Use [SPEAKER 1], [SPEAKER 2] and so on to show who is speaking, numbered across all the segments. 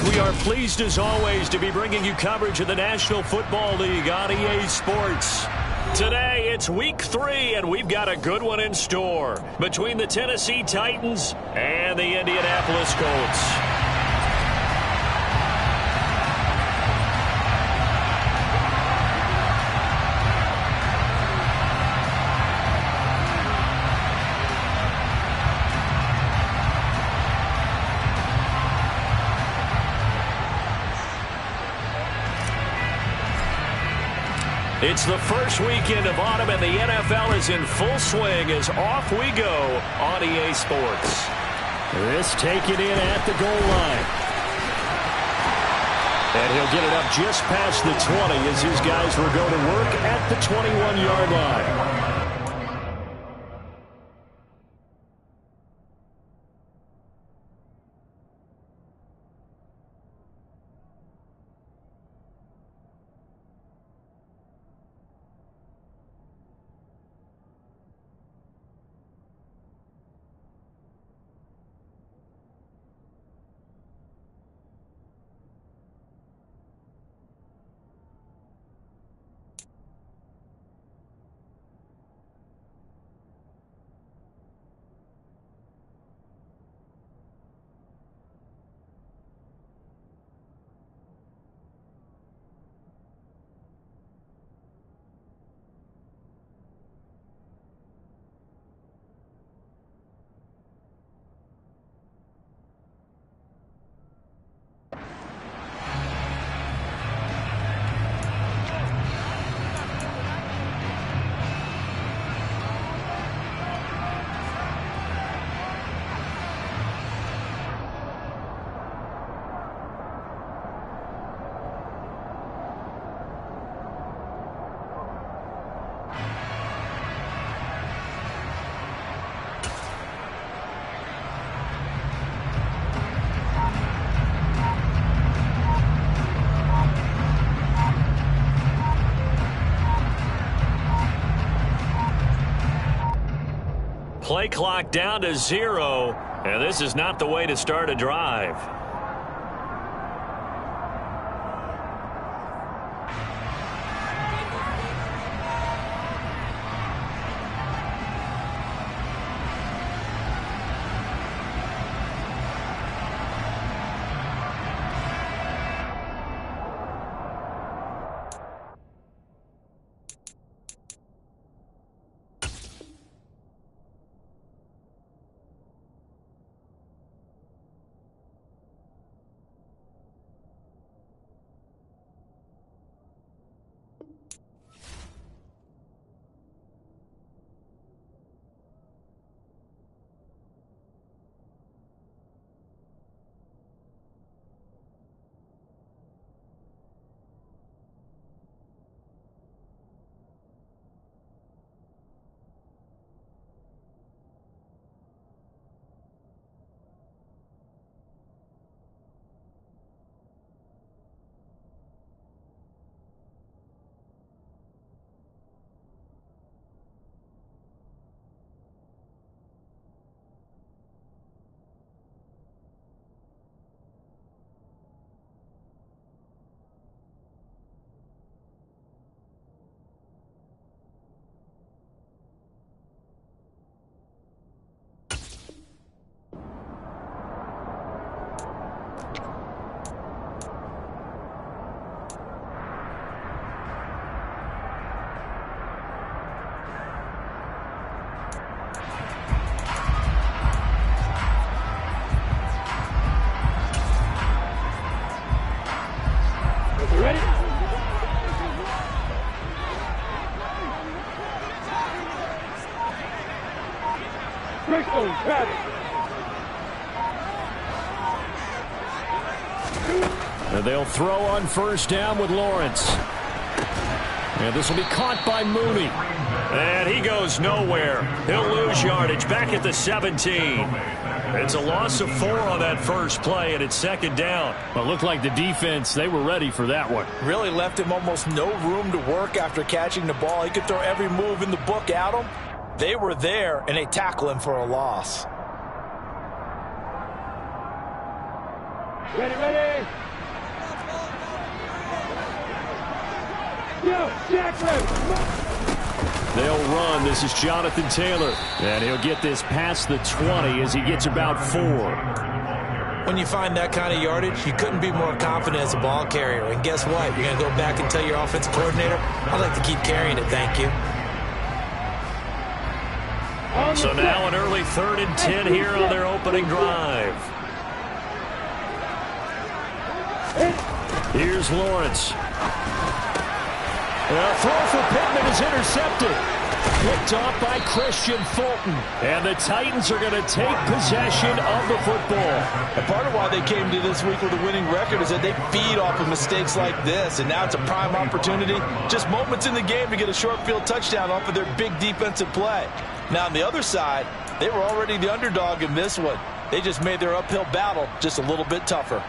[SPEAKER 1] We are pleased as always to be bringing you coverage of the National Football League on EA Sports. Today it's week 3 and we've got a good one in store between the Tennessee Titans and the Indianapolis Colts. It's the first weekend of autumn, and the NFL is in full swing as off we go on EA Sports. This taken in at the goal line. And he'll get it up just past the 20 as his guys will go to work at the 21-yard line. Play clock down to 0, and this is not the way to start a drive. And they'll throw on first down with Lawrence. And this will be caught by Mooney. And he goes nowhere. He'll lose yardage back at the 17. It's a loss of 4 on that first play, and it's second down.
[SPEAKER 2] Well, it looked like the defense, they were ready for that one.
[SPEAKER 3] Really left him almost no room to work after catching the ball. He could throw every move in the book at him. They were there, and they tackle him for a loss.
[SPEAKER 4] Ready, ready. Yo, Jack, ready.
[SPEAKER 1] They'll run. This is Jonathan Taylor. And he'll get this past the 20 as he gets about 4.
[SPEAKER 3] When you find that kind of yardage, you couldn't be more confident as a ball carrier. And guess what? You're going to go back and tell your offensive coordinator, I'd like to keep carrying it, thank you.
[SPEAKER 1] So now an early 3rd and 10 here on their opening drive. Here's Lawrence. The throw for Pittman is intercepted. Picked off by Christian Fulton. And the Titans are going to take possession of the football.
[SPEAKER 3] And part of why they came to this week with a winning record is that they feed off of mistakes like this. And now it's a prime opportunity, just moments in the game to get a short field touchdown off of their big defensive play. Now on the other side, they were already the underdog in this one. They just made their uphill battle just a little bit tougher.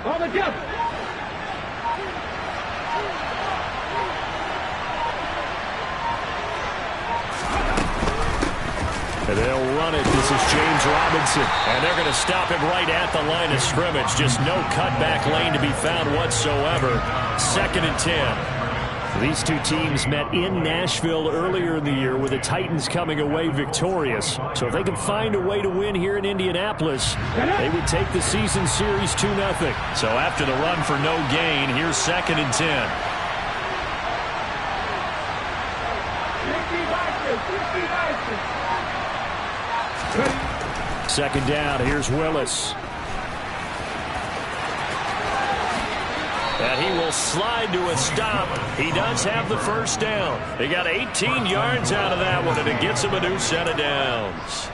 [SPEAKER 4] On the jump.
[SPEAKER 1] And they'll run it. This is James Robinson. And they're going to stop him right at the line of scrimmage. Just no cutback lane to be found whatsoever. 2nd and 10. These two teams met in Nashville earlier in the year with the Titans coming away victorious. So if they can find a way to win here in Indianapolis, they would take the season series 2-0. So after the run for no gain, here's 2nd and 10. 2nd down, here's Willis. And he will slide to a stop. He does have the first down. They got 18 yards out of that one, and it gets him a new set of downs.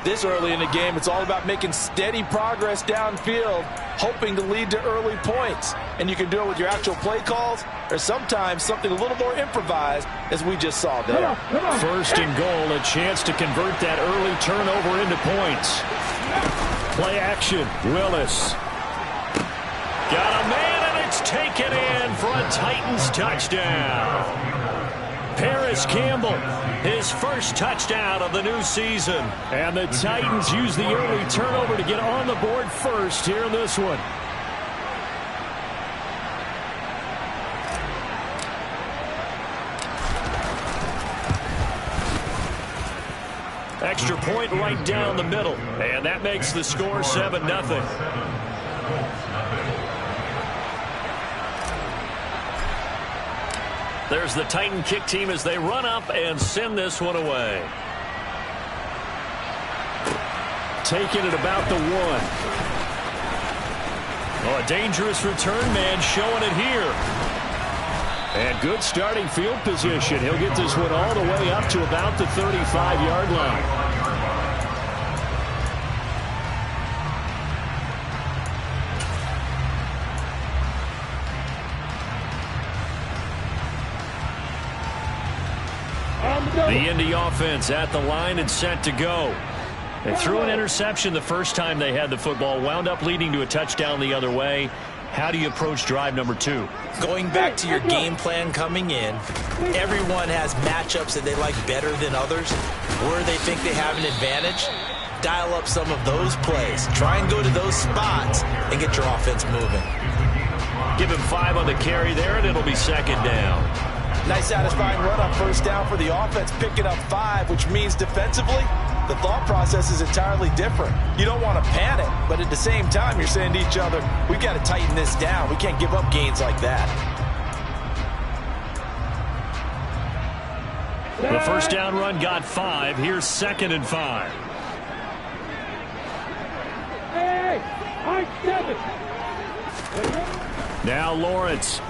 [SPEAKER 3] This early in the game, it's all about making steady progress downfield, hoping to lead to early points. And you can do it with your actual play calls, or sometimes something a little more improvised, as we just saw there.
[SPEAKER 1] 1st and goal, a chance to convert that early turnover into points. Play action, Willis. Got a man, and it's taken in for a Titans touchdown. Paris Campbell, his first touchdown of the new season. And the Titans use the early turnover to get on the board first here in this one. Extra point right down the middle. And that makes the score 7-0. There's the Titan kick team as they run up and send this one away. Taking it about the 1. Oh, a dangerous return man showing it here. And good starting field position. He'll get this one all the way up to about the 35-yard line. The Indy offense at the line and set to go. They threw an interception the first time they had the football, wound up leading to a touchdown the other way. How do you approach drive number 2?
[SPEAKER 3] Going back to your game plan coming in, everyone has matchups that they like better than others. Where they think they have an advantage, dial up some of those plays. Try and go to those spots and get your offense moving.
[SPEAKER 1] Give him 5 on the carry there, and it'll be 2nd down.
[SPEAKER 3] Nice satisfying run on 1st down for the offense, picking up 5, which means defensively, the thought process is entirely different. You don't want to panic, but at the same time, you're saying to each other, we've got to tighten this down. We can't give up gains like that.
[SPEAKER 1] The 1st down run got 5. Here's 2nd and 5.
[SPEAKER 4] Hey, I'm 7.
[SPEAKER 1] Now Lawrence.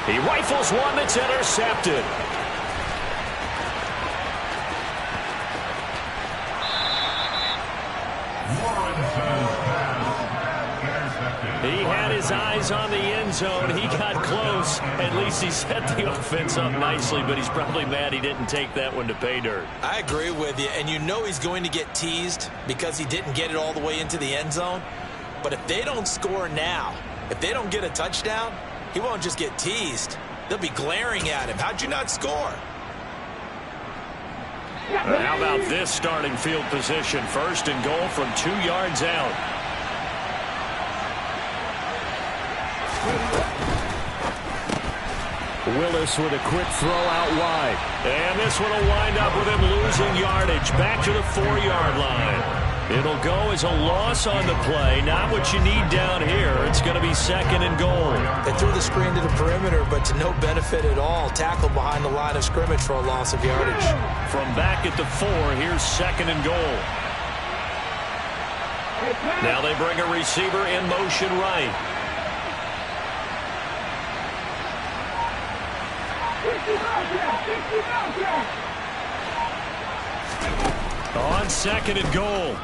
[SPEAKER 1] He rifles one that's intercepted. He had his his eyes on the end zone. He got close. At least he set the offense up nicely, but he's probably mad he didn't take that one to pay dirt.
[SPEAKER 3] I agree with you, and you know he's going to get teased because he didn't get it all the way into the end zone. But if they don't score now, if they don't get a touchdown, he won't just get teased. They'll be glaring at him. How'd you not score?
[SPEAKER 1] How about this starting field position? 1st and goal from 2 yards out.
[SPEAKER 2] Willis with a quick throw out wide.
[SPEAKER 1] And this one will wind up with him losing yardage back to the 4-yard line. It'll go as a loss on the play. Not what you need down here. It's going to be 2nd and goal.
[SPEAKER 3] They threw the screen to the perimeter, but to no benefit at all. Tackled behind the line of scrimmage for a loss of yardage.
[SPEAKER 1] From back at the 4, here's 2nd and goal. Now they bring a receiver in motion right. On 2nd and goal,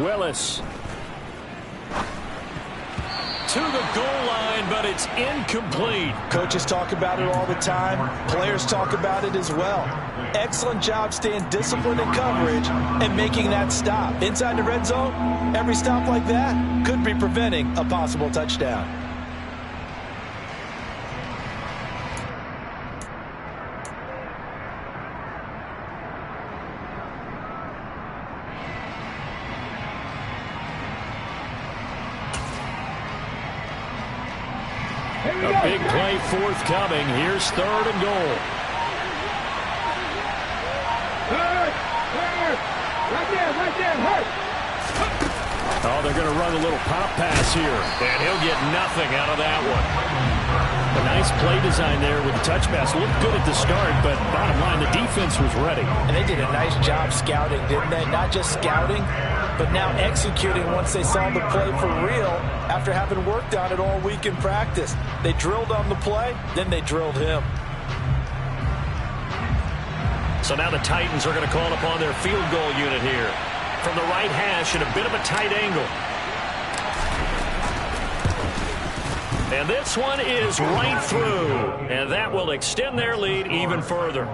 [SPEAKER 1] Willis. To the goal line, but it's incomplete.
[SPEAKER 3] Coaches talk about it all the time. Players talk about it as well. Excellent job staying disciplined in coverage and making that stop. Inside the red zone, every stop like that could be preventing a possible touchdown.
[SPEAKER 1] A big play forthcoming. Here's 3rd and goal.
[SPEAKER 4] Right there, hurt.
[SPEAKER 2] Oh, they're going to run a little pop pass here.
[SPEAKER 1] And he'll get nothing out of that one.
[SPEAKER 2] A nice play design there with the touch pass. Looked good at the start, but bottom line, the defense was ready.
[SPEAKER 3] And they did a nice job scouting, didn't they? Not just scouting, but now executing once they saw the play for real after having worked on it all week in practice. They drilled on the play, then they drilled him.
[SPEAKER 1] So now the Titans are going to call upon their field goal unit here. From the right hash at a bit of a tight angle. And this one is right through. And that will extend their lead even further.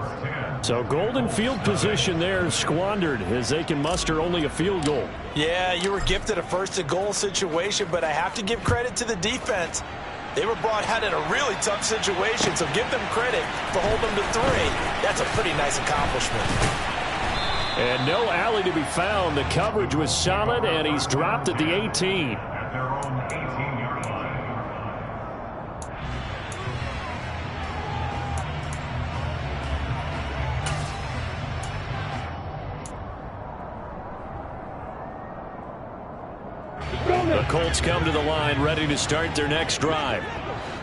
[SPEAKER 2] So golden field position there squandered as they can muster only a field goal.
[SPEAKER 3] Yeah, you were gifted a 1st and goal situation, but I have to give credit to the defense. They were brought out in a really tough situation, so give them credit for holding them to 3. That's a pretty nice accomplishment.
[SPEAKER 2] And no alley to be found. The coverage was solid, and he's dropped at the 18.
[SPEAKER 1] The Colts come to the line ready to start their next drive.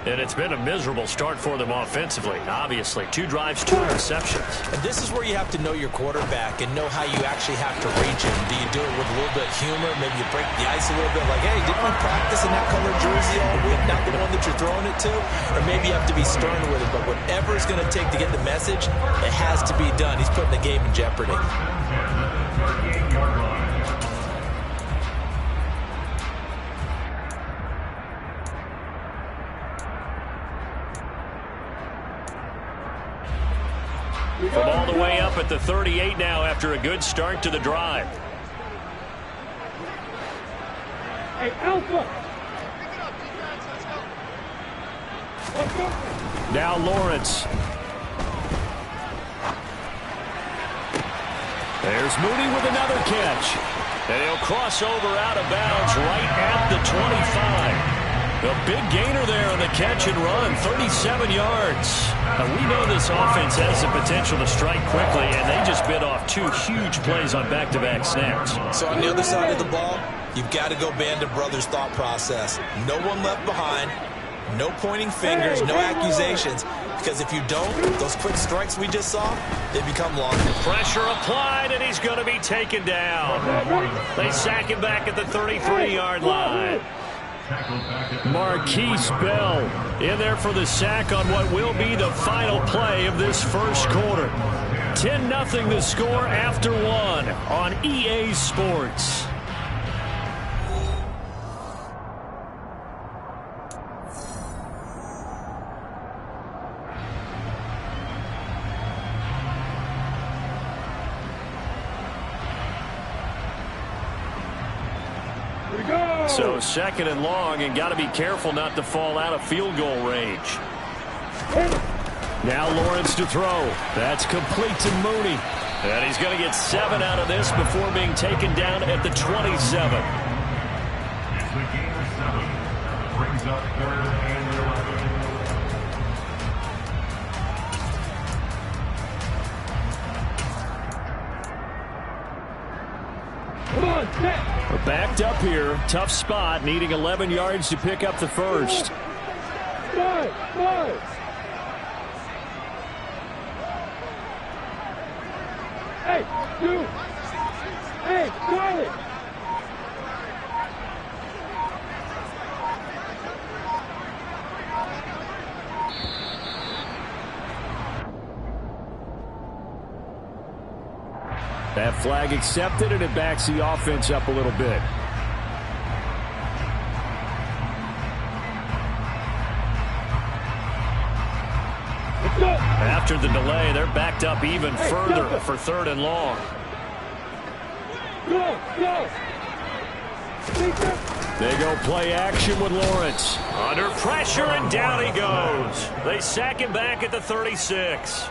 [SPEAKER 1] And it's been a miserable start for them offensively, obviously. 2 drives, 2 interceptions.
[SPEAKER 3] And this is where you have to know your quarterback and know how you actually have to reach him. Do you do it with a little bit of humor? Maybe you break the ice a little bit like, hey, didn't we practice in that color jersey all week, not the one that you're throwing it to? Or maybe you have to be stern with it. But whatever it's going to take to get the message, it has to be done. He's putting the game in jeopardy.
[SPEAKER 1] From all the way up at the 38 now after a good start to the drive.
[SPEAKER 4] Hey, Alpha.
[SPEAKER 2] Now Lawrence.
[SPEAKER 1] There's Mooney with another catch. And he'll cross over out of bounds right at the 25. A big gainer there on the catch and run, 37 yards. Now, we know this offense has the potential to strike quickly, and they just bit off 2 huge plays on back-to-back snaps.
[SPEAKER 3] So on the other side of the ball, you've got to go Band of Brothers thought process. No one left behind, no pointing fingers, no accusations. Because if you don't, those quick strikes we just saw, they become longer.
[SPEAKER 1] Pressure applied, and he's going to be taken down. They sack him back at the 33-yard line.
[SPEAKER 2] Marquise Bell
[SPEAKER 1] in there for the sack on what will be the final play of this first quarter. 10-0 the score after 1 on EA Sports. So 2nd and long, and got to be careful not to fall out of field goal range. Now Lawrence to throw. That's complete to Mooney. And he's going to get 7 out of this before being taken down at the 27.
[SPEAKER 5] It's the game of 7. Brings up 3rd and 11.
[SPEAKER 4] Come on, set.
[SPEAKER 1] We're backed up here. Tough spot, needing 11 yards to pick up the first.
[SPEAKER 4] 5. Hey, 2. Hey, solid.
[SPEAKER 1] That flag accepted, and it backs the offense up a little bit.
[SPEAKER 4] Let's go.
[SPEAKER 1] After the delay, they're backed up even further for 3rd and long.
[SPEAKER 4] Go.
[SPEAKER 1] They go play action with Lawrence. Under pressure, and down he goes. They sack him back at the 36.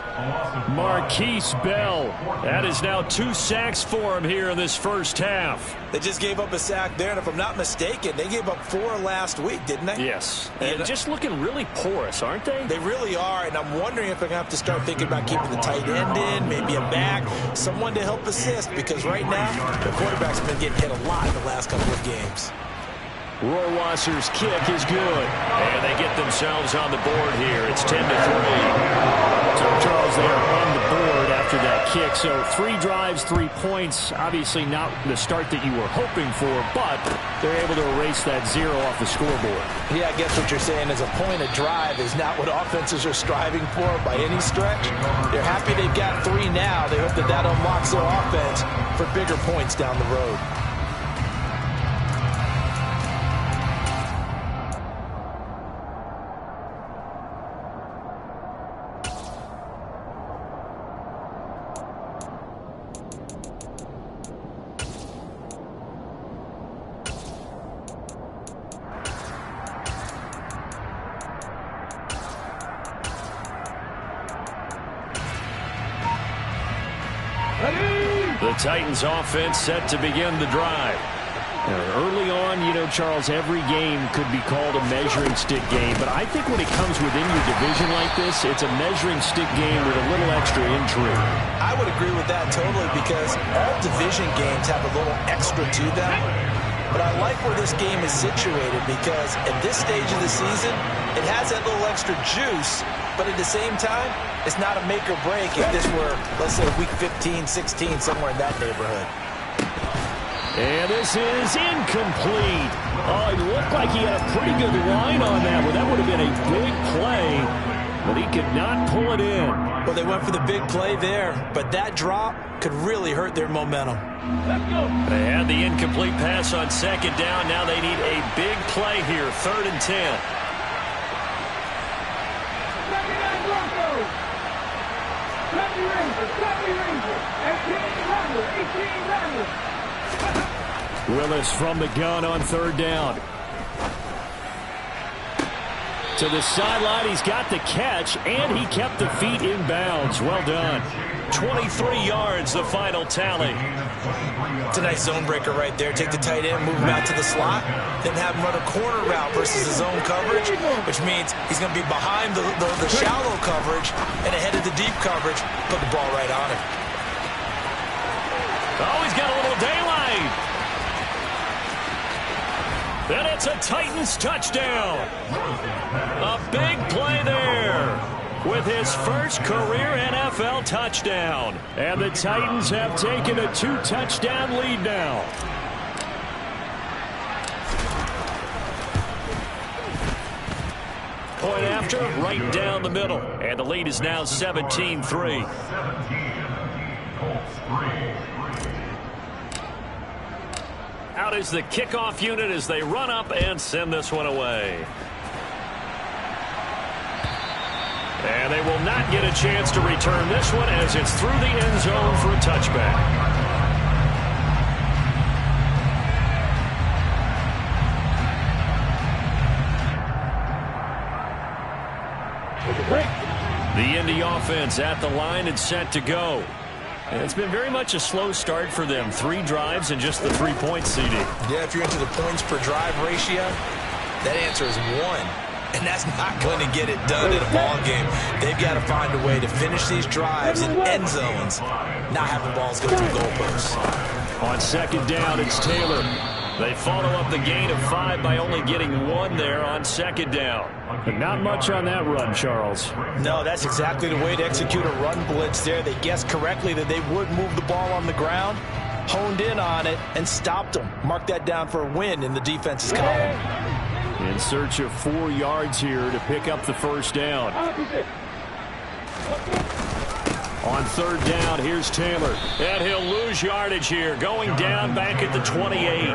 [SPEAKER 1] Marquise Bell. That is now 2 sacks for him here in this first half.
[SPEAKER 3] They just gave up a sack there, and if I'm not mistaken, they gave up 4 last week, didn't they?
[SPEAKER 1] Yes. And just looking really porous, aren't they?
[SPEAKER 3] They really are, and I'm wondering if they're going to have to start thinking about keeping the tight end in, maybe a back, someone to help assist, because right now, the quarterback's been getting hit a lot in the last couple of games.
[SPEAKER 1] Rohrwasser's kick is good. And they get themselves on the board here. It's 10-3. So Charles, they are on the board after that kick. So 3 drives, 3 points. Obviously not the start that you were hoping for, but they're able to erase that 0 off the scoreboard.
[SPEAKER 3] Yeah, I guess what you're saying is a point a drive is not what offenses are striving for by any stretch. They're happy they've got 3 now. They hope that that unlocks their offense for bigger points down the road.
[SPEAKER 1] The Titans offense set to begin the drive. Early on, you know, Charles, every game could be called a measuring stick game, but I think when it comes within your division like this, it's a measuring stick game with a little extra intrigue.
[SPEAKER 3] I would agree with that totally, because all division games have a little extra to them. But I like where this game is situated, because at this stage of the season, it has that little extra juice, but at the same time, it's not a make or break if this were, let's say, week 15, 16, somewhere in that neighborhood.
[SPEAKER 1] And this is incomplete. Oh, it looked like he had a pretty good line on that one. That would have been a big play, but he could not pull it in.
[SPEAKER 3] Well, they went for the big play there, but that drop could really hurt their momentum.
[SPEAKER 4] Let's go.
[SPEAKER 1] They had the incomplete pass on 2nd down. Now they need a big play here, 3rd and 10. Willis from the gun on 3rd down. To the sideline, he's got the catch, and he kept the feet in bounds. Well done. 23 yards, the final tally.
[SPEAKER 3] It's a nice zone breaker right there. Take the tight end, move him out to the slot, then have him run a corner route versus his zone coverage, which means he's going to be behind the shallow coverage and ahead of the deep coverage. Put the ball right on him.
[SPEAKER 1] Oh, he's got a little daylight. And it's a Titans touchdown. A big play there with his first career NFL touchdown. And the Titans have taken a 2-touchdown lead now. Point after, right down the middle. And the lead is now 17-3.
[SPEAKER 5] 17, Colts 3.
[SPEAKER 1] Out is the kickoff unit as they run up and send this one away. And they will not get a chance to return this one as it's through the end zone for a touchback. begin the offense at the line and set to go. And it's been very much a slow start for them. 3 drives and just the 3 points, CD.
[SPEAKER 3] Yeah, if you're into the points per drive ratio, that answer is 1. And that's not going to get it done in a ball game. They've got to find a way to finish these drives in end zones, not having balls go through goalposts.
[SPEAKER 1] On second down, it's Taylor. They follow up the gain of 5 by only getting 1 there on second down.
[SPEAKER 2] But not much on that run, Charles.
[SPEAKER 3] No, that's exactly the way to execute a run blitz there. They guessed correctly that they would move the ball on the ground, honed in on it, and stopped them. Mark that down for a win in the defense's column.
[SPEAKER 2] In search of 4 yards here to pick up the first down.
[SPEAKER 1] On third down, here's Taylor. And he'll lose yardage here, going down back at the 28.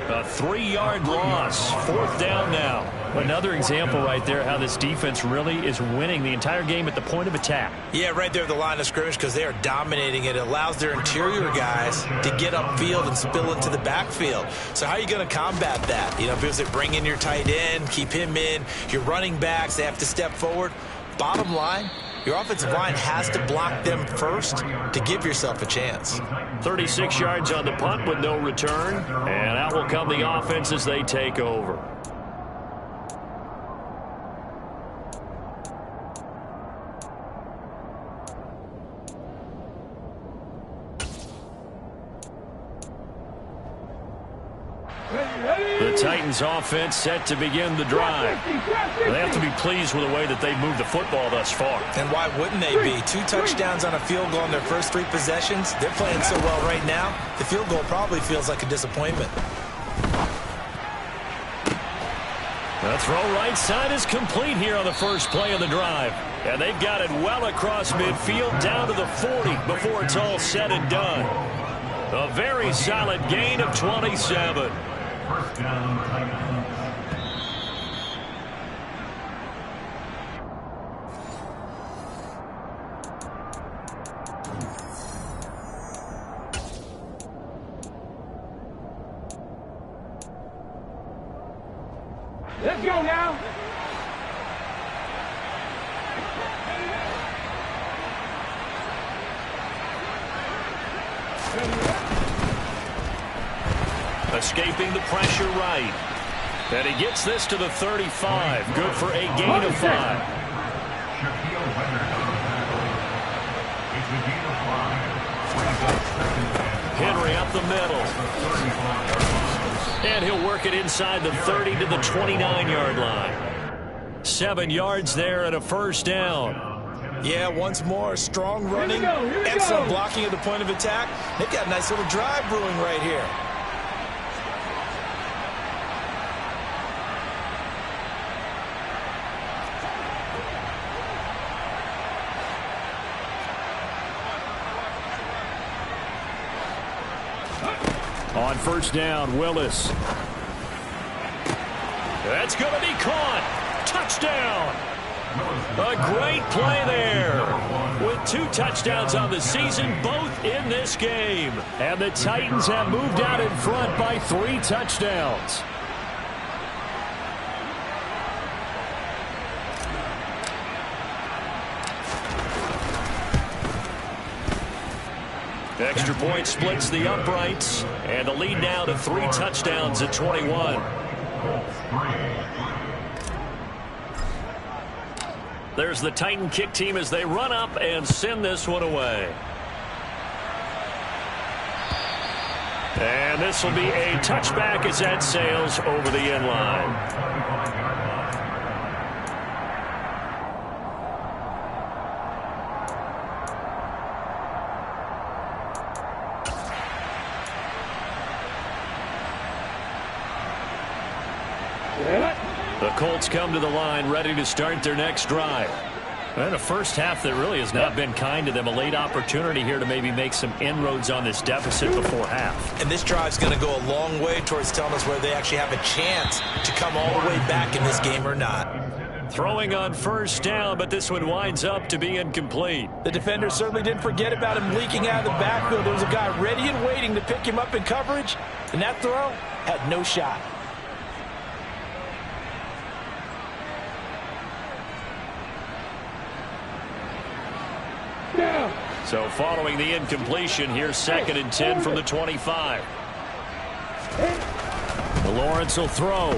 [SPEAKER 1] A 3-yard loss. 4th down now.
[SPEAKER 2] Another example right there how this defense really is winning the entire game at the point of attack.
[SPEAKER 3] Yeah, right there at the line of scrimmage because they are dominating it. It allows their interior guys to get upfield and spill into the backfield. So how are you going to combat that? You know, because they bring in your tight end, keep him in. Your running backs, they have to step forward. Bottom line, your offensive line has to block them first to give yourself a chance.
[SPEAKER 1] 36 yards on the punt with no return. And out will come the offense as they take over. The Titans offense set to begin the drive. They have to be pleased with the way that they moved the football thus far.
[SPEAKER 3] And why wouldn't they be? 2 touchdowns on a field goal in their first 3 possessions. They're playing so well right now, the field goal probably feels like a disappointment.
[SPEAKER 1] The throw right side is complete here on the first play of the drive. And they've got it well across midfield down to the 40 before it's all said and done. A very solid gain of 27.
[SPEAKER 5] First down, Titans.
[SPEAKER 4] Let's go now.
[SPEAKER 1] Escaping the pressure right. And he gets this to the 35. Good for a gain of 5. Henry up the middle. And he'll work it inside the 30 to the 29-yard line. 7 yards there and a first down.
[SPEAKER 3] Yeah, once more, strong running, excellent blocking at the point of attack. They've got a nice little drive brewing right here.
[SPEAKER 2] On first down, Willis.
[SPEAKER 1] That's going to be caught. Touchdown. A great play there. With 2 touchdowns on the season, both in this game.
[SPEAKER 2] And the Titans have moved out in front by 3 touchdowns.
[SPEAKER 1] Extra point splits the uprights. And the lead now to 3 touchdowns at 21. There's the Titan kick team as they run up and send this one away. And this will be a touchback as that sails over the end line. The Colts come to the line ready to start their next drive. And a first half that really has not been kind to them. A late opportunity here to maybe make some inroads on this deficit before half.
[SPEAKER 3] And this drive's going to go a long way towards telling us whether they actually have a chance to come all the way back in this game or not.
[SPEAKER 1] Throwing on first down, but this one winds up to be incomplete.
[SPEAKER 3] The defender certainly didn't forget about him leaking out of the backfield. There was a guy ready and waiting to pick him up in coverage, and that throw had no shot.
[SPEAKER 1] So following the incompletion, here's 2nd and 10 from the 25. Lawrence will throw.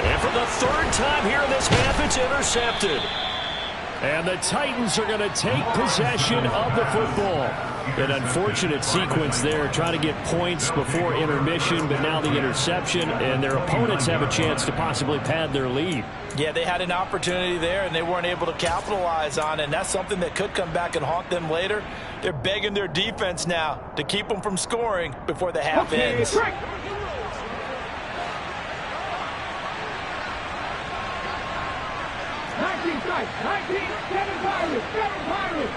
[SPEAKER 1] And for the 3rd time here in this half, it's intercepted. And the Titans are going to take possession of the football. An unfortunate sequence there, trying to get points before intermission, but now the interception, and their opponents have a chance to possibly pad their lead.
[SPEAKER 3] Yeah, they had an opportunity there, and they weren't able to capitalize on it, and that's something that could come back and haunt them later. They're begging their defense now to keep them from scoring before the half ends.
[SPEAKER 4] 19 strikes, 19, 7 Pirates, 7 Pirates.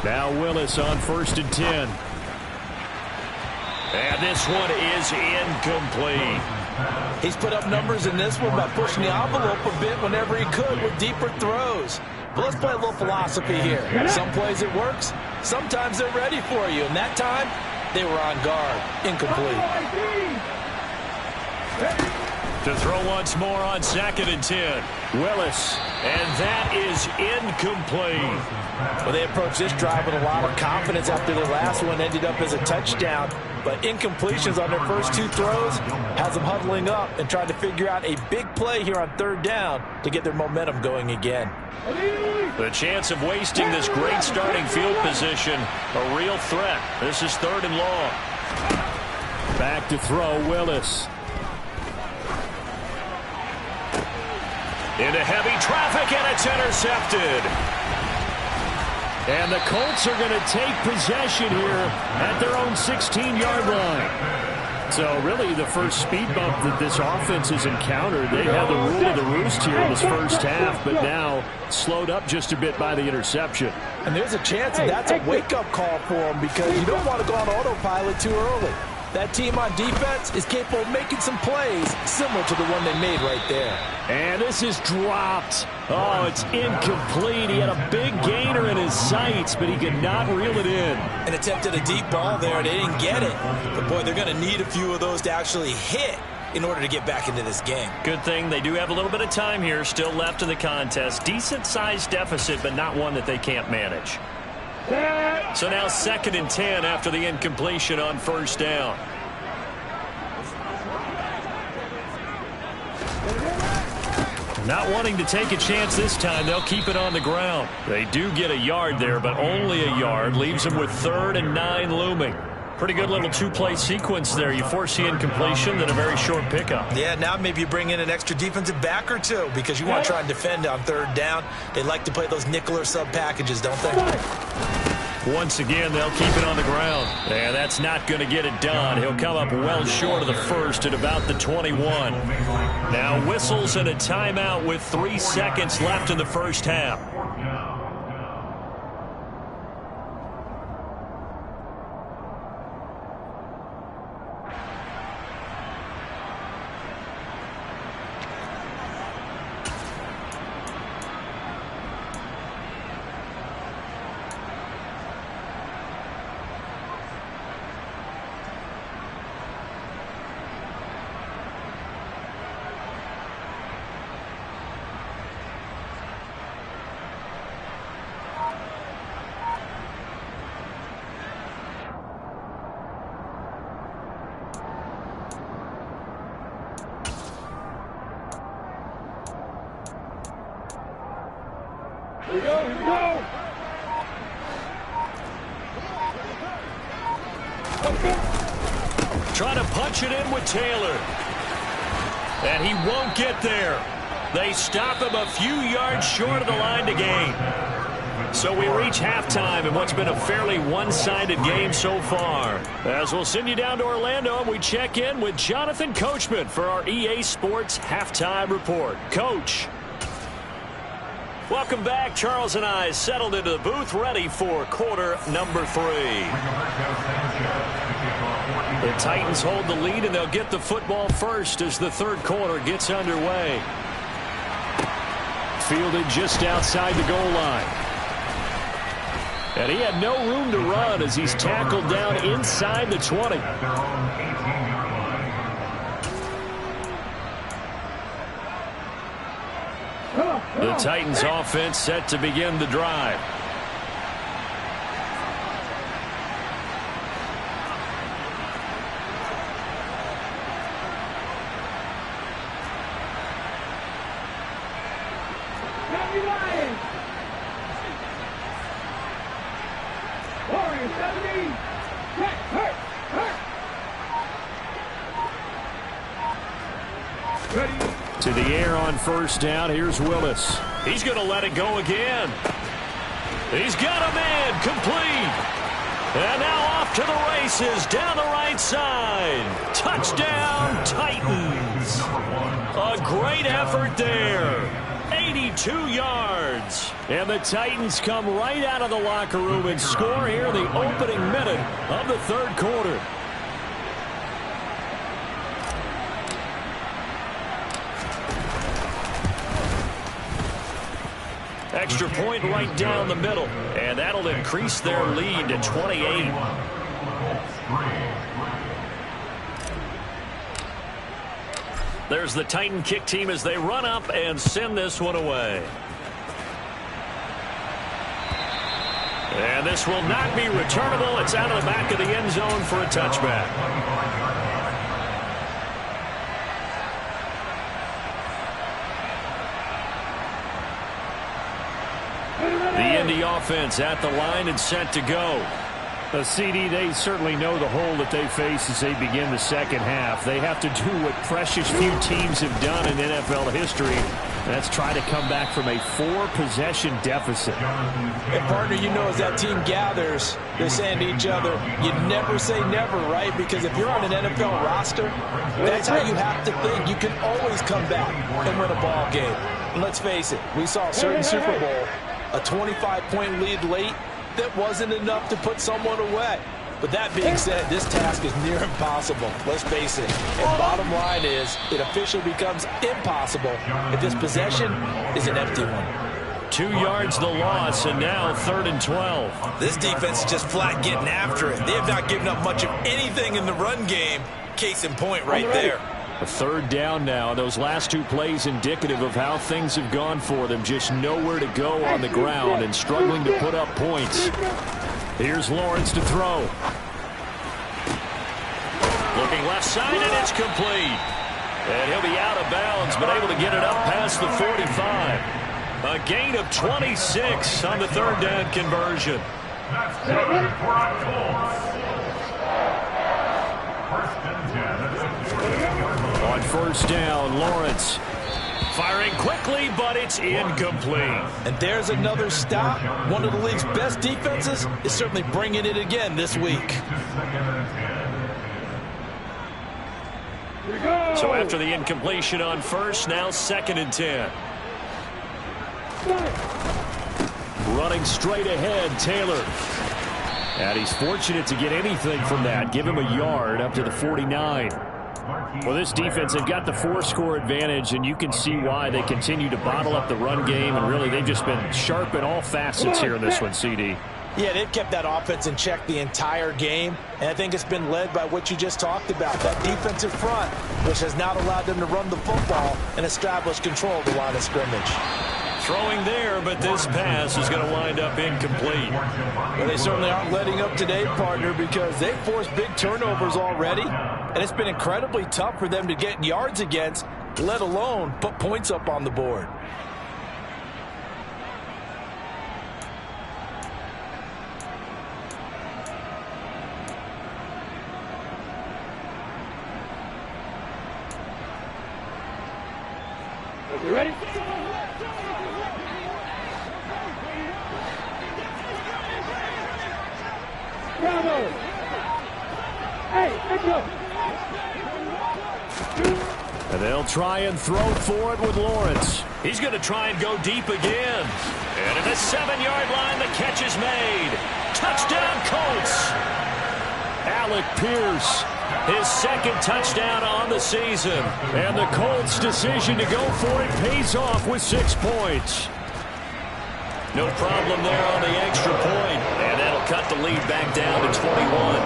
[SPEAKER 2] Now Willis on 1st and 10.
[SPEAKER 1] And this one is incomplete.
[SPEAKER 3] He's put up numbers in this one by pushing the envelope a bit whenever he could with deeper throws. But let's play a little philosophy here. Some plays it works, sometimes they're ready for you, and that time they were on guard. Incomplete.
[SPEAKER 1] To throw once more on 2nd and 10.
[SPEAKER 2] Willis.
[SPEAKER 1] And that is incomplete.
[SPEAKER 3] Well, they approached this drive with a lot of confidence after their last one ended up as a touchdown. But incompletions on their first 2 throws has them huddling up and trying to figure out a big play here on 3rd down to get their momentum going again.
[SPEAKER 1] The chance of wasting this great starting field position, a real threat. This is 3rd and long.
[SPEAKER 2] Back to throw, Willis.
[SPEAKER 1] Into heavy traffic, and it's intercepted.
[SPEAKER 2] And the Colts are going to take possession here at their own 16-yard line. So really the first speed bump that this offense has encountered. They had the rule of the roost here in this first half, but now slowed up just a bit by the interception.
[SPEAKER 3] And there's a chance that that's a wake-up call for them because you don't want to go on autopilot too early. That team on defense is capable of making some plays similar to the one they made right there.
[SPEAKER 2] And this is dropped. Oh, it's incomplete. He had a big gainer in his sights, but he could not reel it in.
[SPEAKER 3] And attempted a deep ball there. They didn't get it. But, boy, they're going to need a few of those to actually hit in order to get back into this game.
[SPEAKER 1] Good thing they do have a little bit of time here still left in the contest. Decent-sized deficit, but not one that they can't manage. So now 2nd and 10 after the incompletion on 1st down. Not wanting to take a chance this time, they'll keep it on the ground. They do get a yard there, but only a yard. Leaves them with 3rd and 9 looming. Pretty good little 2-play sequence there. You force the incompletion, then a very short pickup.
[SPEAKER 3] Yeah, now maybe you bring in an extra defensive back or 2 because you want to try and defend on 3rd down. They like to play those nickel or sub packages, don't they?
[SPEAKER 1] Once again, they'll keep it on the ground. And that's not going to get it done. He'll come up well short of the first at about the 21. Now whistles and a timeout with 3 seconds left in the first half.
[SPEAKER 4] Here we go, here we go.
[SPEAKER 1] Trying to punch it in with Taylor. And he won't get there. They stop him a few yards short of the line to gain. So we reach halftime in what's been a fairly one-sided game so far. As we'll send you down to Orlando, and we check in with Jonathan Coachman for our EA Sports Halftime Report. Coach. Welcome back. Charles and I settled into the booth ready for quarter number 3. The Titans hold the lead, and they'll get the football first as the 3rd quarter gets underway.
[SPEAKER 2] Fielded just outside the goal line. And he had no room to run as he's tackled down inside the 20.
[SPEAKER 1] The Titans offense set to begin the drive.
[SPEAKER 2] To the air on first down. Here's Willis.
[SPEAKER 1] He's going to let it go again. He's got a man complete. And now off to the races down the right side. Touchdown, Titans. A great effort there. 82 yards.
[SPEAKER 2] And the Titans come right out of the locker room and score here in the opening minute of the third quarter.
[SPEAKER 1] Extra point right down the middle, and that'll increase their lead to 28. There's the Titan kick team as they run up and send this one away. And this will not be returnable. It's out of the back of the end zone for a touchback. The Indy offense at the line and set to go.
[SPEAKER 2] CD, they certainly know the hole that they face as they begin the second half. They have to do what precious few teams have done in NFL history. That's try to come back from a 4-possession deficit.
[SPEAKER 3] And partner, you know, as that team gathers, they're saying to each other, you never say never, right? Because if you're on an NFL roster, that's how you have to think. You can always come back and win a ball game. And let's face it, we saw a certain Super Bowl, a 25-point lead late, that wasn't enough to put someone away. But that being said, this task is near impossible. Let's face it. And bottom line is, it officially becomes impossible if this possession is an empty one.
[SPEAKER 1] 2 yards the loss, and now 3rd and 12.
[SPEAKER 6] This defense is just flat getting after it. They have not given up much of anything in the run game. Case in point right there.
[SPEAKER 2] A 3rd down now. Those last 2 plays indicative of how things have gone for them. Just nowhere to go on the ground and struggling to put up points. Here's Lawrence to throw.
[SPEAKER 1] Looking left side, and it's complete. And he'll be out of bounds, but able to get it up past the 45. A gain of 26 on the 3rd down conversion.
[SPEAKER 5] That's good for our Colts. First and 10 at the 48-yard line.
[SPEAKER 2] On first down, Lawrence.
[SPEAKER 1] Firing quickly, but it's incomplete.
[SPEAKER 3] And there's another stop. One of the league's best defenses is certainly bringing it again this week.
[SPEAKER 1] So after the incompletion on first, now 2nd and 10.
[SPEAKER 2] Running straight ahead, Taylor. And he's fortunate to get anything from that. Give him a yard up to the 49. Well, this defense, they've got the 4-score advantage, and you can see why they continue to bottle up the run game, and really they've just been sharp in all facets here in this one, CD.
[SPEAKER 3] Yeah, they've kept that offense in check the entire game, and I think it's been led by what you just talked about, that defensive front, which has not allowed them to run the football and establish control of the line of scrimmage.
[SPEAKER 1] Throwing there, but this pass is going to wind up incomplete.
[SPEAKER 3] Well, they certainly aren't letting up today, partner, because they've forced big turnovers already, and it's been incredibly tough for them to get yards against, let alone put points up on the board.
[SPEAKER 4] You ready? Bravo! Hey, let's go!
[SPEAKER 2] And they'll try and throw for it with Lawrence.
[SPEAKER 1] He's going to try and go deep again. And at the 7-yard line, the catch is made. Touchdown, Colts!
[SPEAKER 2] Alec Pierce.
[SPEAKER 1] His 2nd touchdown on the season.
[SPEAKER 2] And the Colts' decision to go for it pays off with 6 points.
[SPEAKER 1] No problem there on the extra point. And that'll cut the lead back down to 21.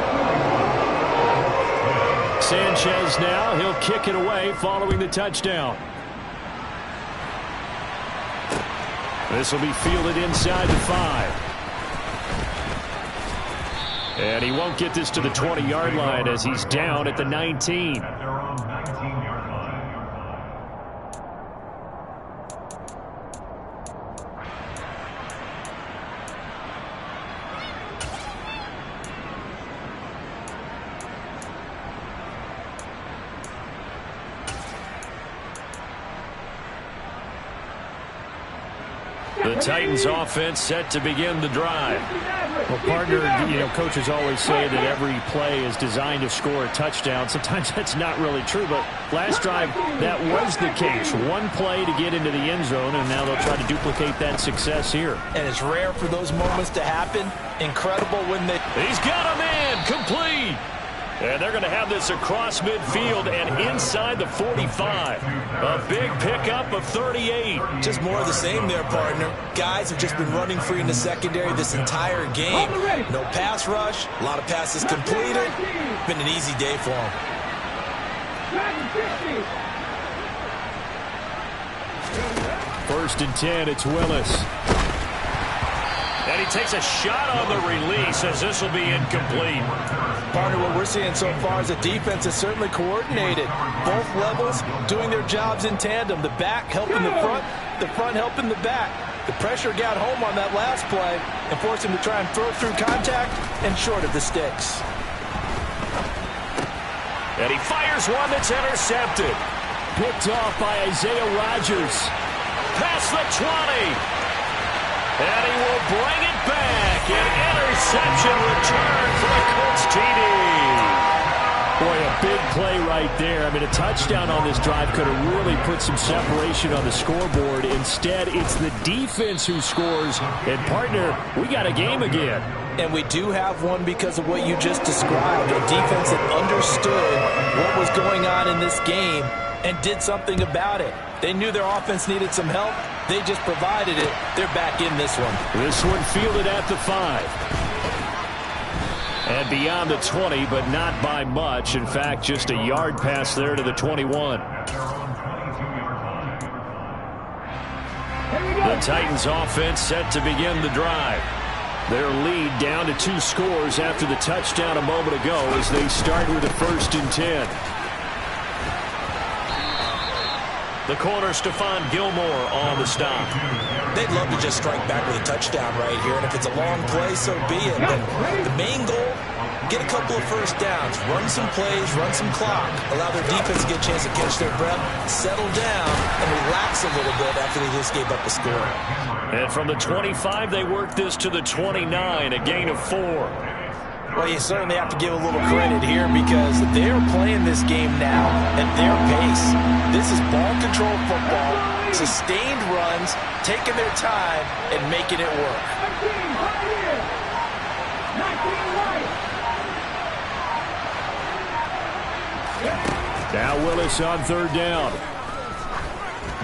[SPEAKER 2] Sanchez now, he'll kick it away following the touchdown. This will be fielded inside the 5. And he won't get this to the 20-yard line as he's down at the 19.
[SPEAKER 5] At their own 19-yard line.
[SPEAKER 1] The Titans offense set to begin the drive.
[SPEAKER 2] Well, partner, coaches always say that every play is designed to score a touchdown. Sometimes that's not really true, but last drive, that was the case. One play to get into the end zone, and now they'll try to duplicate that success here.
[SPEAKER 3] And it's rare for those moments to happen. Incredible when they...
[SPEAKER 1] He's got a man, complete. And they're going to have this across midfield and inside the 45. A big pickup of 38.
[SPEAKER 6] Just more of the same there, partner. Guys have just been running free in the secondary this entire game. No pass rush, a lot of passes completed. Been an easy day for them.
[SPEAKER 2] First and 10, it's Willis.
[SPEAKER 1] And he takes a shot on the release as this will be incomplete.
[SPEAKER 3] Partner, what we're seeing so far is the defense is certainly coordinated. Both levels doing their jobs in tandem. The back helping the front helping the back. The pressure got home on that last play and forced him to try and throw through contact and short of the sticks.
[SPEAKER 1] And he fires one that's intercepted.
[SPEAKER 2] Picked off by Isaiah Rodgers.
[SPEAKER 1] Past the 20. And he will bring it back. An interception return for the Colts TD.
[SPEAKER 2] Boy, a big play right there. I mean, a touchdown on this drive could have really put some separation on the scoreboard. Instead, it's the defense who scores. And, partner, we got a game again.
[SPEAKER 3] And we do have one because of what you just described. A defense that understood what was going on in this game and did something about it. They knew their offense needed some help. They just provided it. They're back in this one.
[SPEAKER 2] This one fielded at the 5. And beyond the 20, but not by much. In fact, just a yard pass there to the 21.
[SPEAKER 1] The Titans offense set to begin the drive.
[SPEAKER 2] Their lead down to 2 scores after the touchdown a moment ago as they start with a 1st and 10.
[SPEAKER 1] The corner, Stephon Gilmore, on the stop.
[SPEAKER 6] They'd love to just strike back with a touchdown right here, and if it's a long play, so be it. But the main goal, get a couple of first downs, run some plays, run some clock, allow their defense to get a chance to catch their breath, settle down, and relax a little bit after they just gave up a score.
[SPEAKER 1] And from the 25, they work this to the 29, a gain of 4.
[SPEAKER 3] Well, you certainly have to give a little credit here because they're playing this game now at their pace. This is ball control football, sustained runs, taking their time, and making it work.
[SPEAKER 2] Now Willis on 3rd down.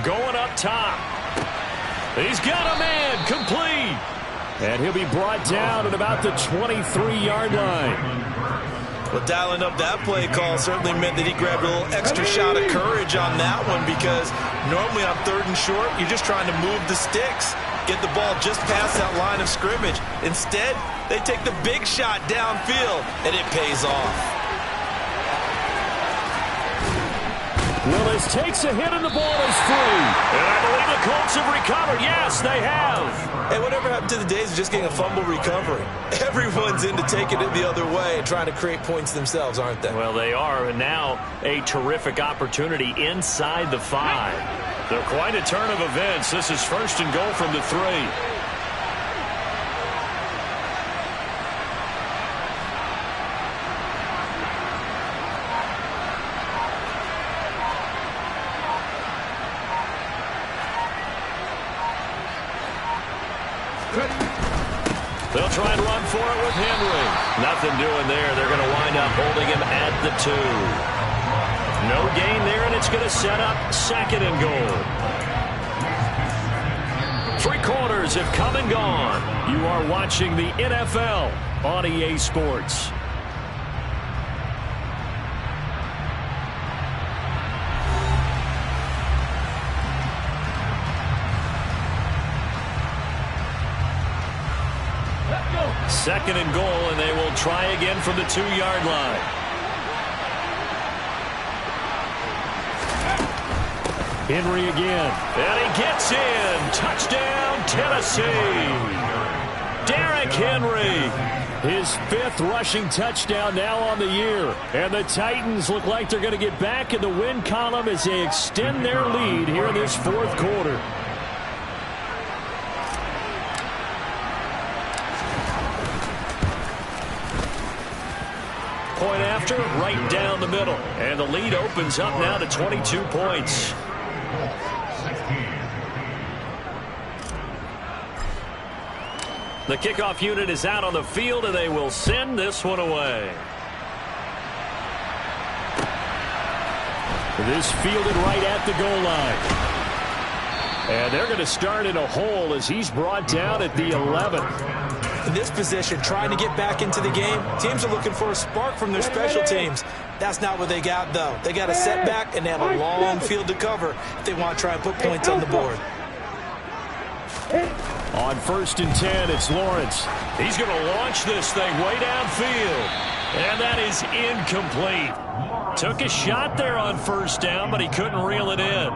[SPEAKER 1] Going up top. He's got a man, complete.
[SPEAKER 2] And he'll be brought down at about the 23-yard line.
[SPEAKER 6] Well, dialing up that play call certainly meant that he grabbed a little extra shot of courage on that one because normally on 3rd and short, you're just trying to move the sticks, get the ball just past that line of scrimmage. Instead, they take the big shot downfield, and it pays off.
[SPEAKER 2] Willis takes a hit, and the ball is free.
[SPEAKER 1] And I believe the Colts have recovered. Yes, they have.
[SPEAKER 6] Hey, whatever happened to the days of just getting a fumble recovery? Everyone's into taking it the other way and trying to create points themselves, aren't they?
[SPEAKER 1] Well, they are. And now a terrific opportunity inside the 5. They're quite a turn of events. This is 1st and goal from the 3. They'll try and run for it with Henry. Nothing doing there. They're going to wind up holding him at the 2. No gain there, and it's going to set up 2nd and goal. 3 quarters have come and gone.
[SPEAKER 2] You are watching the NFL on EA Sports.
[SPEAKER 1] 2nd and goal, and they will try again from the 2-yard line.
[SPEAKER 2] Henry again.
[SPEAKER 1] And he gets in. Touchdown, Tennessee. Derrick Henry.
[SPEAKER 2] His 5th rushing touchdown now on the year. And the Titans look like they're going to get back in the win column as they extend their lead here in this 4th quarter.
[SPEAKER 1] Point after, right down the middle. And the lead opens up now to 22 points. The kickoff unit is out on the field, and they will send this one away.
[SPEAKER 2] This fielded right at the goal line. And they're going to start in a hole as he's brought down at the 11th.
[SPEAKER 3] In this position, trying to get back into the game, teams are looking for a spark from their special teams. That's not what they got, though. They got a setback, and they have a long field to cover if they want to try and put points on the board.
[SPEAKER 2] On 1st and 10, it's Lawrence.
[SPEAKER 1] He's going to launch this thing way downfield. And that is incomplete. Took a shot there on 1st down, but he couldn't reel it in.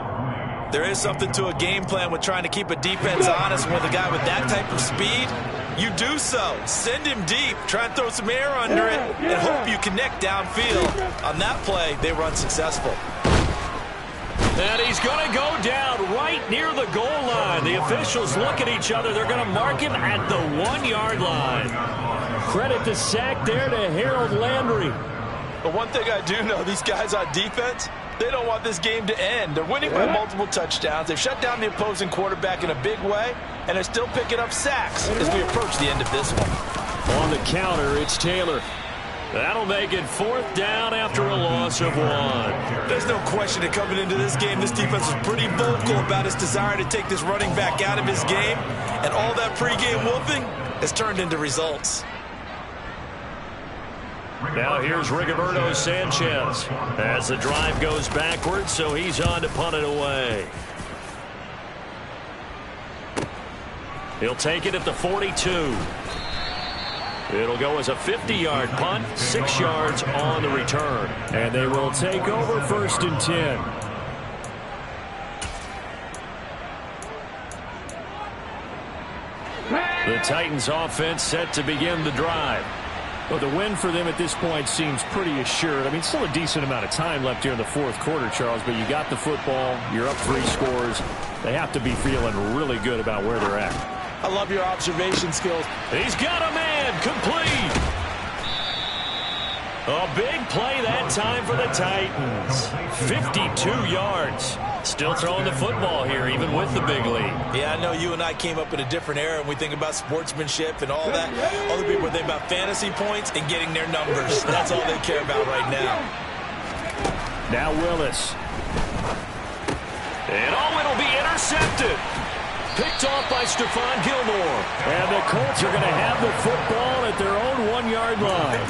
[SPEAKER 6] There is something to a game plan with trying to keep a defense honest with a guy with that type of speed. You do so. Send him deep. Try and throw some air under it and hope you connect downfield. On that play, they were unsuccessful.
[SPEAKER 1] And he's going to go down right near the goal line. The officials look at each other. They're going to mark him at the 1-yard line.
[SPEAKER 2] Credit the sack there to Harold Landry.
[SPEAKER 3] But one thing I do know, these guys on defense, they don't want this game to end. They're winning by multiple touchdowns. They've shut down the opposing quarterback in a big way, and they're still picking up sacks as we approach the end of this one.
[SPEAKER 2] On the counter, it's Taylor.
[SPEAKER 1] That'll make it 4th down after a loss of 1.
[SPEAKER 6] There's no question that coming into this game, this defense was pretty vocal about its desire to take this running back out of his game, and all that pregame whooping has turned into results.
[SPEAKER 1] Now here's Rigoberto Sanchez as the drive goes backwards, so he's on to punt it away. He'll take it at the 42. It'll go as a 50-yard punt, 6 yards on the return.
[SPEAKER 2] And they will take over 1st and 10.
[SPEAKER 1] The Titans offense set to begin the drive.
[SPEAKER 2] Well, the win for them at this point seems pretty assured. I mean, still a decent amount of time left here in the 4th quarter, Charles, but you got the football, you're up 3 scores. They have to be feeling really good about where they're at.
[SPEAKER 3] I love your observation skills.
[SPEAKER 1] He's got a man complete. A big play that time for the Titans. 52 yards. Still throwing the football here, even with the big lead.
[SPEAKER 6] Yeah, I know you and I came up in a different era, and we think about sportsmanship and all that. Other people think about fantasy points and getting their numbers. That's all they care about right now.
[SPEAKER 2] Now Willis.
[SPEAKER 1] And it'll be intercepted. Picked off by Stephon Gilmore.
[SPEAKER 2] And the Colts are going to have the football at their own 1-yard line.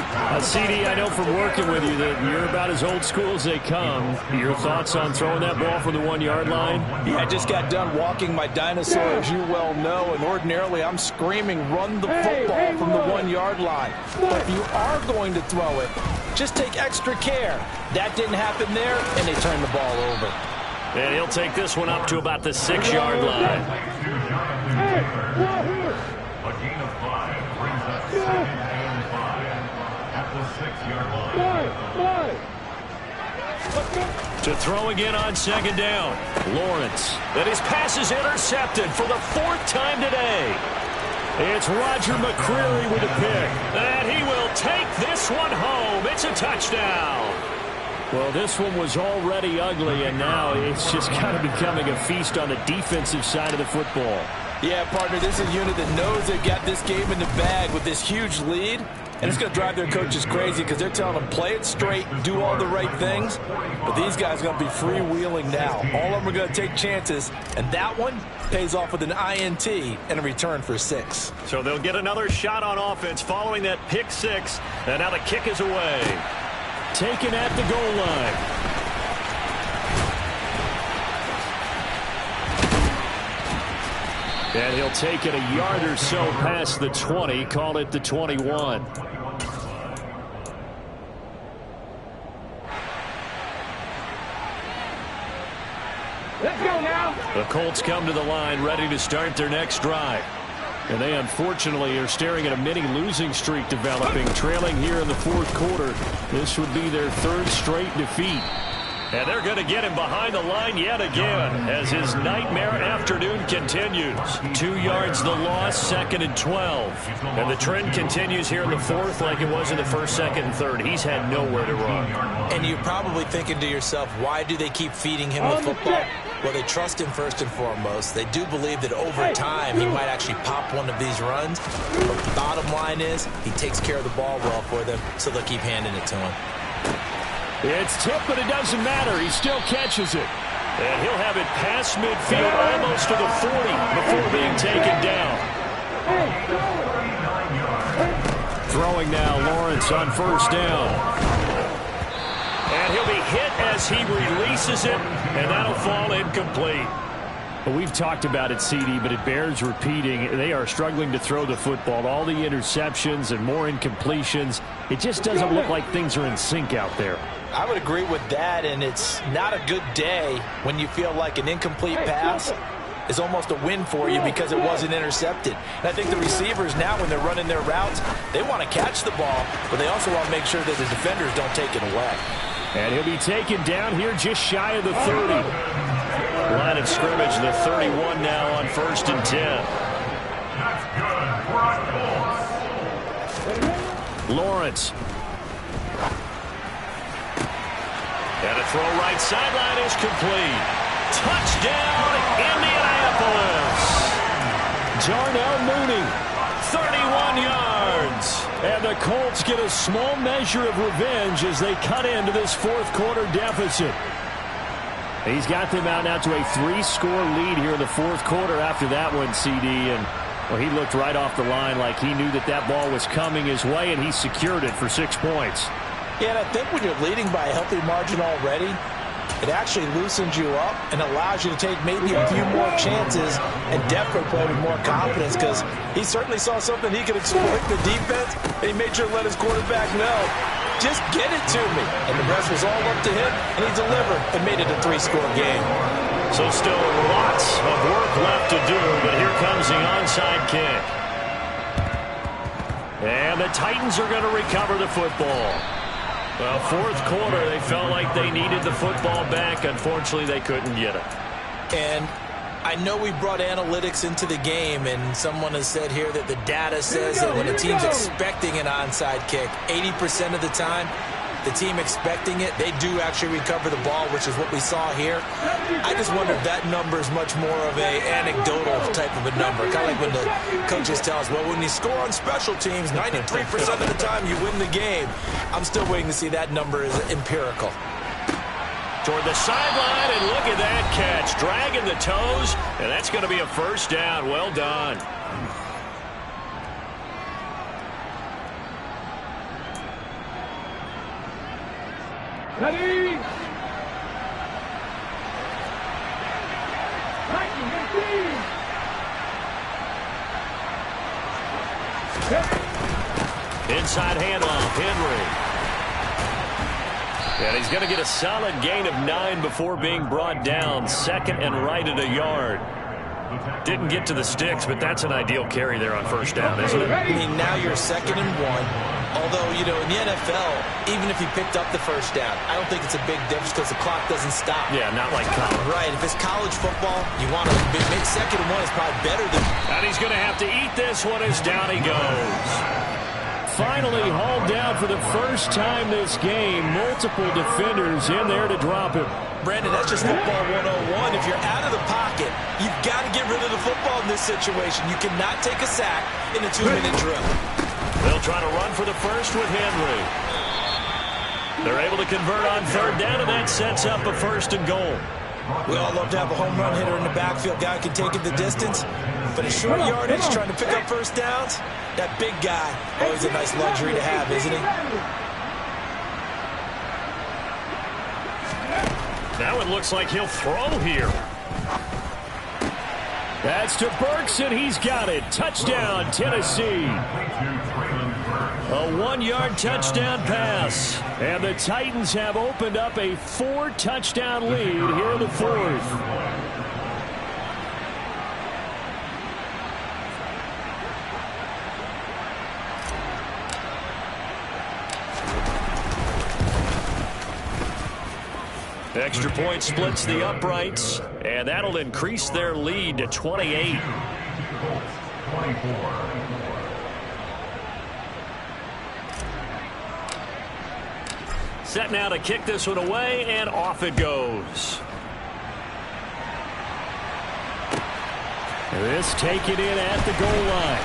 [SPEAKER 2] CD, I know from working with you that you're about as old school as they come. Your thoughts on throwing that ball from the 1-yard line?
[SPEAKER 3] Yeah, I just got done walking my dinosaur, as you well know, and ordinarily I'm screaming, run the football from the 1-yard line. But if you are going to throw it, just take extra care. That didn't happen there, and they turned the ball over.
[SPEAKER 1] And he'll take this one up to about the 6-yard line.
[SPEAKER 5] A gain of 5 brings up 2nd and 5 at the 6-yard line.
[SPEAKER 1] To throw again on 2nd down. Lawrence. And his pass is intercepted for the 4th time today.
[SPEAKER 2] It's Roger McCreary with a pick.
[SPEAKER 1] And he will take this one home. It's a touchdown.
[SPEAKER 2] Well, this one was already ugly, and now it's just kind of becoming a feast on the defensive side of the football.
[SPEAKER 3] Yeah, partner, this is a unit that knows they've got this game in the bag with this huge lead, and it's going to drive their coaches crazy because they're telling them play it straight, do all the right things, but these guys are going to be freewheeling now. All of them are going to take chances, and that one pays off with an INT and a return for 6.
[SPEAKER 1] So they'll get another shot on offense following that pick 6, and now the kick is away.
[SPEAKER 2] Taken at the goal line. And he'll take it a yard or so past the 20, call it the 21.
[SPEAKER 4] Let's go now.
[SPEAKER 2] The Colts come to the line ready to start their next drive. And they unfortunately are staring at a mini losing streak developing, trailing here in the fourth quarter. This would be their third straight defeat.
[SPEAKER 1] And they're going to get him behind the line yet again as his nightmare afternoon continues. 2 yards the loss, 2nd and 12. And the trend continues here in the fourth like it was in the first, second, and third. He's had nowhere to run.
[SPEAKER 6] And you're probably thinking to yourself, why do they keep feeding him the football? Well, they trust him first and foremost. They do believe that over time he might actually pop one of these runs. But the bottom line is he takes care of the ball well for them, so they'll keep handing it to him.
[SPEAKER 2] It's tipped, but it doesn't matter. He still catches it.
[SPEAKER 1] And he'll have it past midfield, almost to the 40 before being taken down.
[SPEAKER 2] Throwing now, Lawrence on first down.
[SPEAKER 1] And he'll be hit as he releases it, and that'll fall incomplete.
[SPEAKER 2] Well, we've talked about it, CD, but it bears repeating. They are struggling to throw the football. All the interceptions and more incompletions. It just doesn't look like things are in sync out there.
[SPEAKER 3] I would agree with that, and it's not a good day when you feel like an incomplete pass is almost a win for you because it wasn't intercepted. And I think the receivers now, when they're running their routes, they want to catch the ball, but they also want to make sure that the defenders don't take it away.
[SPEAKER 2] And he'll be taken down here just shy of the 30.
[SPEAKER 1] Line of scrimmage, the 31 now on 1st and 10.
[SPEAKER 2] Lawrence.
[SPEAKER 1] And a throw right sideline is complete. Touchdown, Indianapolis.
[SPEAKER 2] Darnell Mooney.
[SPEAKER 1] 31 yards.
[SPEAKER 2] And the Colts get a small measure of revenge as they cut into this fourth quarter deficit. He's got them out now to a 3-score lead here in the fourth quarter after that one, CD. And well, he looked right off the line like he knew that that ball was coming his way, and he secured it for 6 points.
[SPEAKER 3] Yeah, and I think when you're leading by a healthy margin already, it actually loosens you up and allows you to take maybe a few more chances and definitely play with more confidence because he certainly saw something he could exploit the defense, and he made sure to let his quarterback know, just get it to me. And the rest was all up to him, and he delivered and made it a 3-score game.
[SPEAKER 1] So still lots of work left to do, but here comes the onside kick. And the Titans are going to recover the football. Well, fourth quarter, they felt like they needed the football back. Unfortunately, they couldn't get it.
[SPEAKER 3] And I know we brought analytics into the game, and someone has said here that the data says that when a team's expecting an onside kick, 80% of the time, the team expecting it, they do actually recover the ball, which is what we saw here. I just wonder if that number is much more of a anecdotal type of a number. Kind of like when the coaches tell us, well, when you score on special teams, 93% of the time you win the game. I'm still waiting to see that number is empirical.
[SPEAKER 1] Toward the sideline, and look at that catch. Dragging the toes, and that's going to be a first down. Well done.
[SPEAKER 4] Ready?
[SPEAKER 1] Inside handoff, Henry. And he's going to get a solid gain of 9 before being brought down. 2nd and right at a yard. Didn't get to the sticks, but that's an ideal carry there on first down, isn't it?
[SPEAKER 3] I mean, now you're 2nd and 1. Although, you know, in the NFL, even if you picked up the first down, I don't think it's a big difference because the clock doesn't stop.
[SPEAKER 1] Yeah, not like college.
[SPEAKER 3] Right. If it's college football, you want to make 2nd and 1 is probably better than.
[SPEAKER 1] And he's going to have to eat this one as down he goes.
[SPEAKER 2] Finally hauled down for the first time this game. Multiple defenders in there to drop him.
[SPEAKER 3] Brandon, that's just football 101. If you're out of the pocket, you've got to get rid of the football in this situation. You cannot take a sack in a 2-minute drill.
[SPEAKER 1] They'll try to run for the first with Henry. They're able to convert on third down, and that sets up a 1st and goal.
[SPEAKER 3] We all love to have a home run hitter in the backfield. Guy can take it the distance. But a short yardage, trying to pick up first downs, that big guy, always a nice luxury to have, isn't he?
[SPEAKER 1] Now it looks like he'll throw here.
[SPEAKER 2] That's to Burks, and he's got it. Touchdown, Tennessee. A 1-yard touchdown pass. And the Titans have opened up a 4-touchdown lead here in the fourth. Extra point splits the uprights, and that'll increase their lead to 28.
[SPEAKER 5] 24.
[SPEAKER 1] Set now to kick this one away, and off it goes.
[SPEAKER 2] This taken in at the goal line.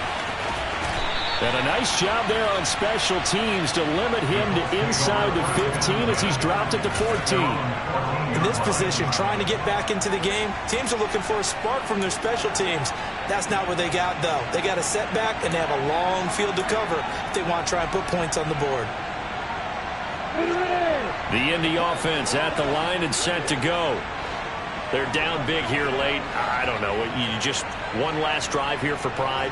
[SPEAKER 2] And a nice job there on special teams to limit him to inside the 15 as he's dropped it to 14.
[SPEAKER 3] In this position, trying to get back into the game, teams are looking for a spark from their special teams. That's not what they got, though. They got a setback, and they have a long field to cover if they want to try and put points on the board.
[SPEAKER 1] The Indy offense at the line and set to go. They're down big here late. I don't know. You just one last drive here for pride.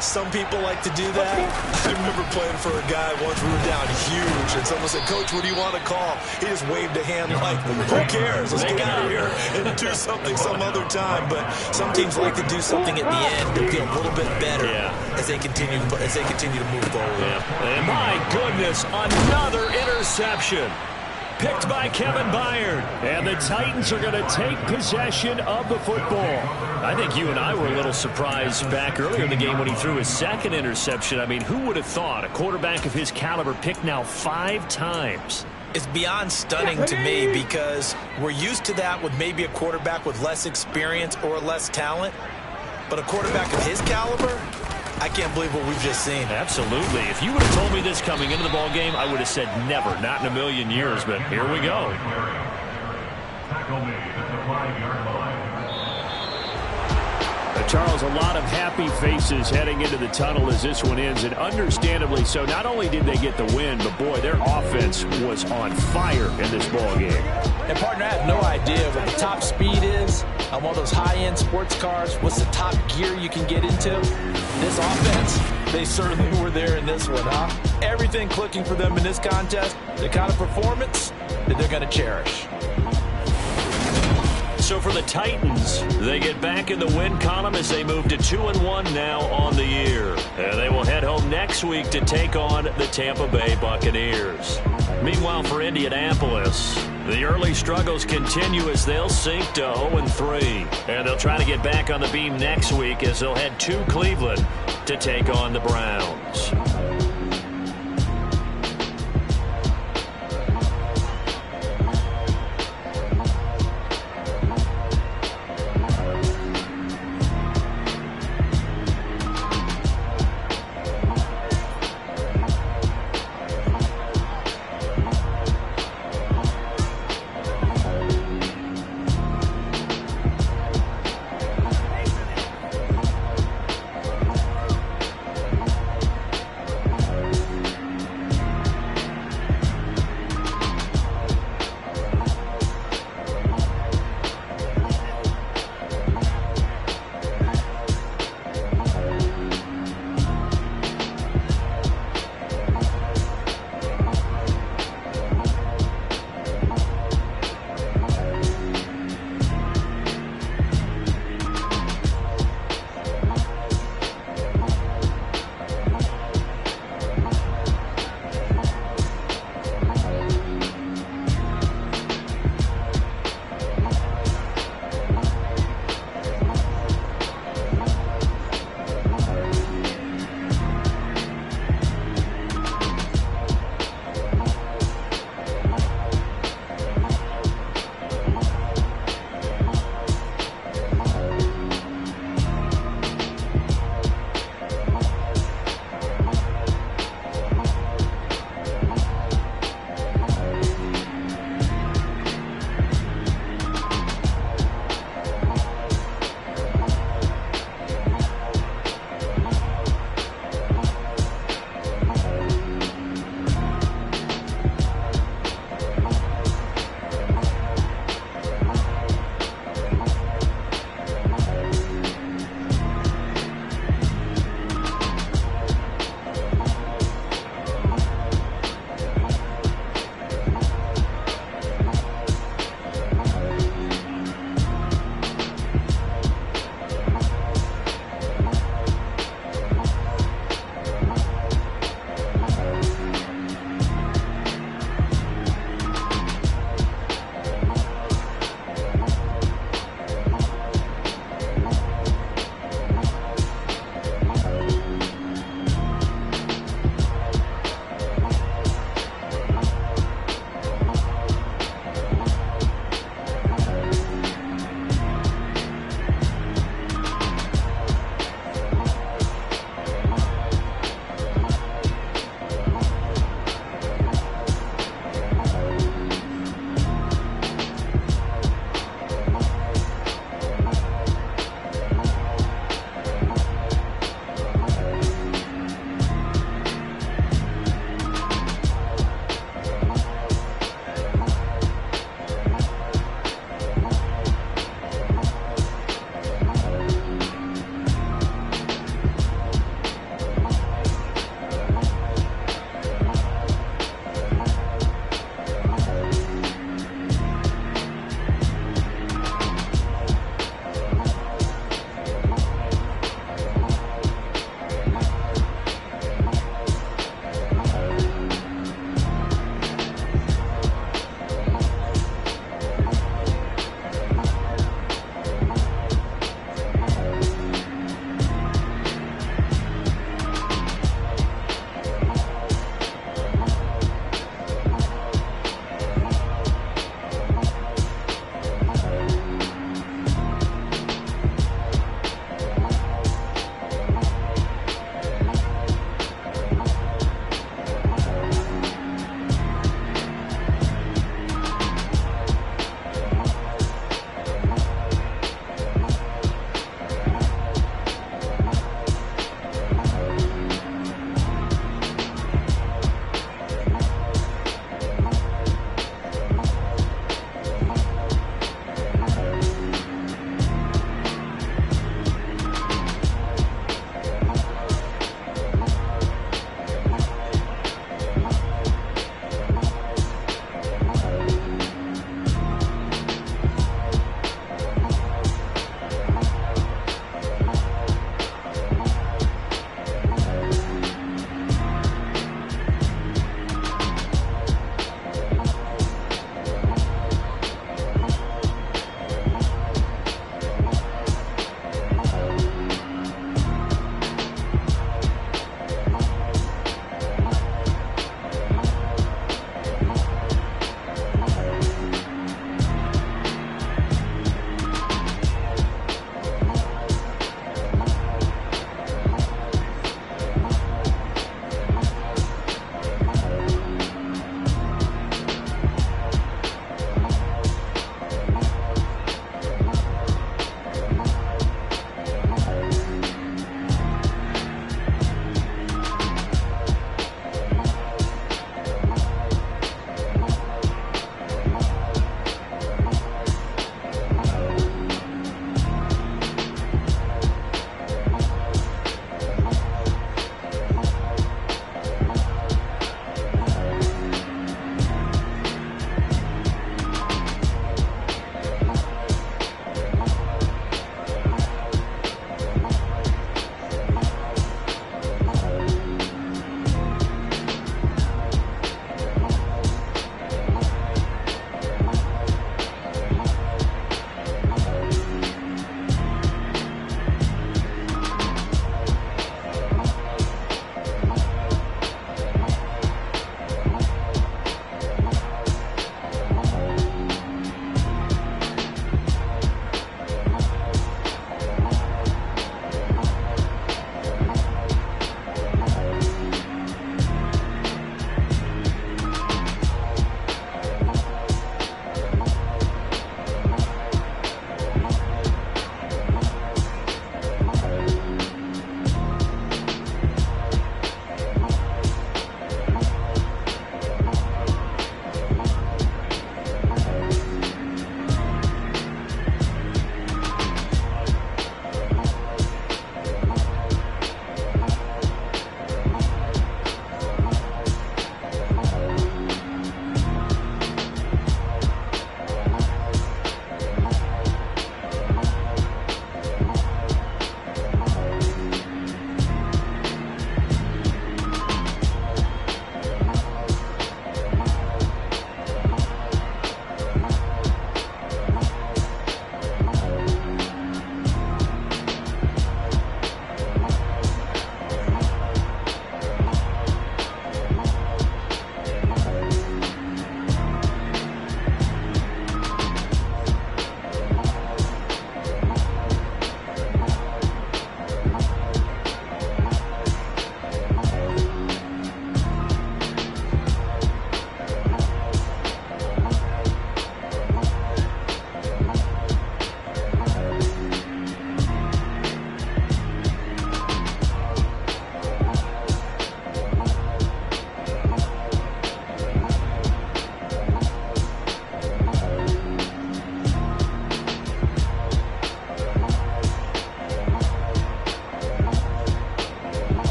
[SPEAKER 6] Some people like to do that. I remember playing for a guy once. We were down huge, and someone said, "Coach, what do you want to call?" He just waved a hand like, "Who cares? Let's get out of here and do something some other time." But some teams like to do something at the end to feel a little bit better as they continue to move forward.
[SPEAKER 1] Yeah. And my goodness, another interception. Picked by Kevin Byard. And the Titans are going to take possession of the football. I think you and I were a little surprised back earlier in the game when he threw his second interception. I mean, who would have thought a quarterback of his caliber picked now 5 times?
[SPEAKER 6] It's beyond stunning to me because we're used to that with maybe a quarterback with less experience or less talent. But a quarterback of his caliber, I can't believe what we've just seen.
[SPEAKER 1] Absolutely. If you would have told me this coming into the ball game, I would have said never, not in a million years. But here we go.
[SPEAKER 5] Tackle made at the 5-yard line.
[SPEAKER 2] Charles, a lot of happy faces heading into the tunnel as this one ends, and understandably so. Not only did they get the win, but boy, their offense was on fire in this ball game.
[SPEAKER 3] And partner, I have no idea what the top speed is on one of those high-end sports cars. What's the top gear you can get into? This offense, they certainly were there in this one, huh? Everything clicking for them in this contest, the kind of performance that they're going to cherish.
[SPEAKER 1] So for the Titans, they get back in the win column as they move to 2-1 now on the year. And they will head home next week to take on the Tampa Bay Buccaneers. Meanwhile, for Indianapolis, the early struggles continue as they'll sink to 0-3. And they'll try to get back on the beam next week as they'll head to Cleveland to take on the Browns.